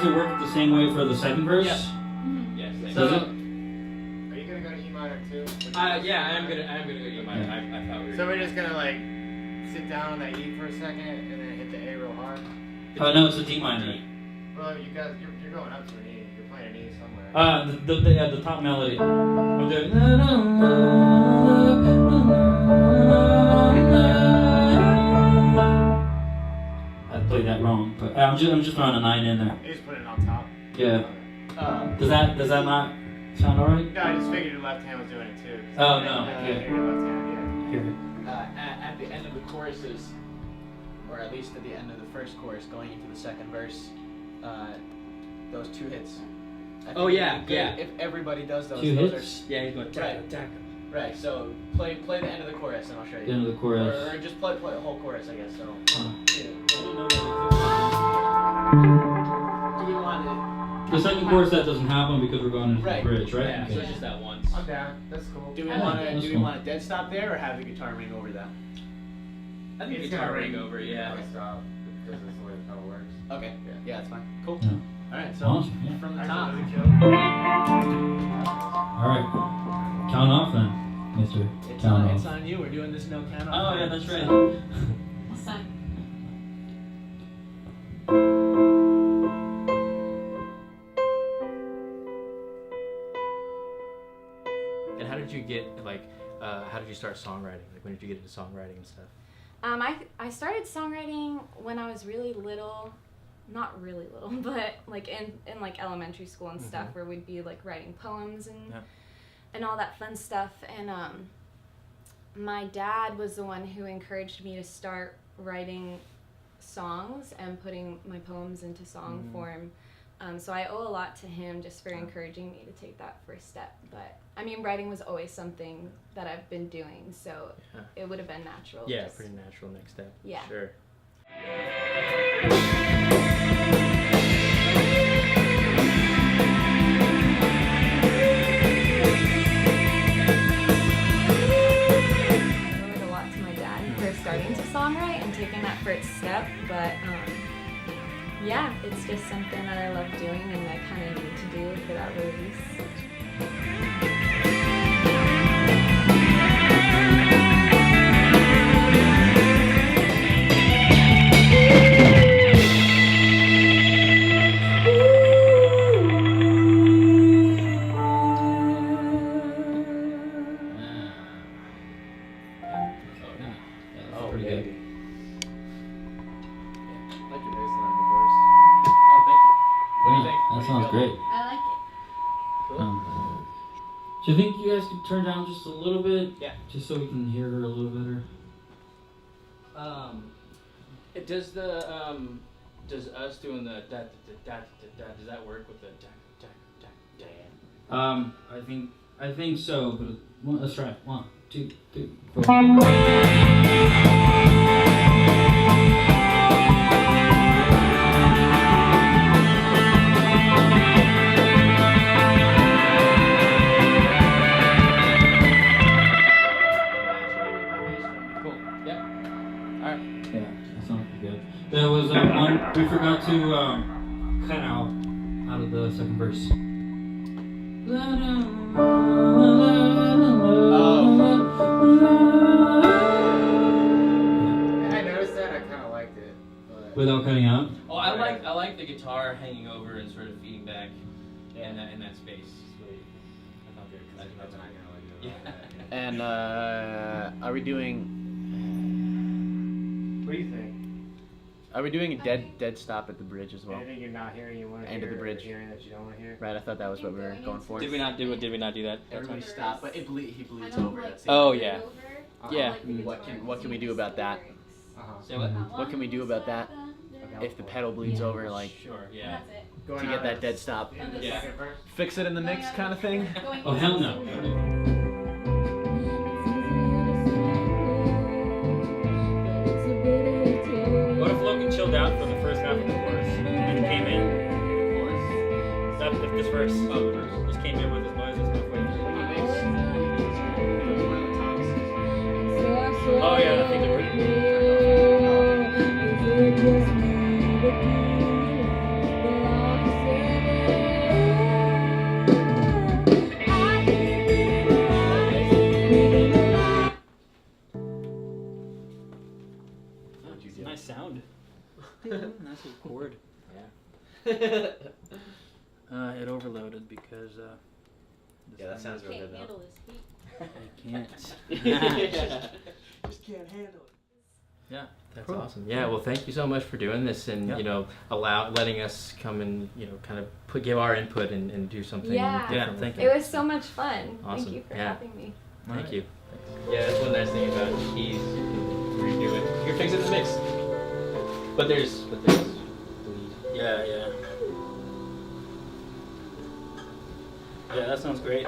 does it work the same way for the second verse? Yes. Yes. Does it? Are you gonna go to E minor too? Yeah, I am gonna go to E minor. I thought we were. So we're just gonna like sit down on that E for a second and then hit the A real hard. Oh no, it's a D minor. Well, you guys, you're going up to an E. You're playing an E somewhere. The top melody. I'm doing. I played that wrong, but I'm just throwing a 9 in there. You just put it on top. Yeah. Does that not sound alright? No, I just figured your left hand was doing it too. Oh no. Your Yeah. left hand, Here. At the end of the choruses, or at least at the end of the first chorus, going into the second verse, those 2 hits. I think it'd be good if everybody does those. 2 those hits? Yeah, he's going Right. Right. So play the end of the chorus, and I'll show you. The end of the chorus. Or just play the whole chorus, I guess. So. Do we want to? The second chorus that doesn't happen because we're going into the bridge, right? Yeah, Okay. so it's just that once. I'm down. That's cool. Do we Yeah, want to? that's Do we cool. want a dead stop there, or have the guitar ring over that? I think It's guitar gonna ring over, yeah. Stop because that's the way the pedal works. Okay. Yeah, that's fine. Cool. Yeah. All right. So Awesome, yeah. from the Actually, top. doesn't kill. Alright. Count off then, Mr. It's Count on, off. you. We're doing this no count off. Oh yeah, that's right. Son. And how did you get, how did you start songwriting? Like, when did you get into songwriting and stuff? I started songwriting when I was really little, not really little, but like in like elementary school and stuff, where we'd be like writing poems and all that fun stuff. And my dad was the one who encouraged me to start writing songs and putting my poems into song form. So I owe a lot to him just for encouraging me to take that first step. But I mean, writing was always something that I've been doing, so it would have been natural. Yeah, just, pretty natural next step. Yeah. Sure. I owe it a lot to my dad for starting to songwrite and taking that first step, but yeah, it's just something that I love doing and I kind of need to do for that release. Oh, pretty good. Like your bass line, of course. Oh, thank you. What do you Yeah, think? that sounds great. I like it. Do you think you guys could turn down just a little bit? Yeah. Just so we can hear her a little better. Does us doing the da da da da da does that work with the da da da da? I think so, but let's try it. 1, 2, 3, 4. Cool. Yep. Alright. Yeah, that sounds pretty good. There was one we forgot to cut out of the second verse. I noticed that. I kind of liked it. But Without cutting out? Oh, I like the guitar hanging over and sort of feeding back in that space. It's really, I thought very that's exciting. not gonna like it. Yeah. And are we doing? What do you think? Are we doing a dead stop at the bridge as well? Anything you're not hearing you want to End hear? of the bridge. Or hearing that you don't want to hear? Right. I thought that was what we were going for. Did we not do that? Everybody stop, but he bleeds over. That's Oh, it. yeah. Yeah. What can we do about that? Say what? What can we do about that? If the pedal bleeds over, like Sure. Yeah. Going to out get that of dead stop, the Yeah. second verse? fix it in the mix, kind of thing. Oh, hell no. What if Logan chilled out for the first half of the chorus and came in? Chorus. If this verse just came in with his noises halfway through. Oh yeah, I think they're pretty cool. It overloaded because. Yeah, that sounds real Can't good handle this heat. I can't. Yeah. Just can't handle it. Yeah. That's Cool. awesome. Yeah, well, thank you so much for doing this and, Yeah. you know, letting us come and, you know, kind of give our input and do something Yeah. different. Yeah, thank with you. It was so much fun. Awesome. Thank you for Yeah. having me. Thank Alright. you. Yeah, that's one nice thing about keys. You can redo it. You can fix it in the mix. But there's bleed. Yeah, yeah. Yeah, that sounds great.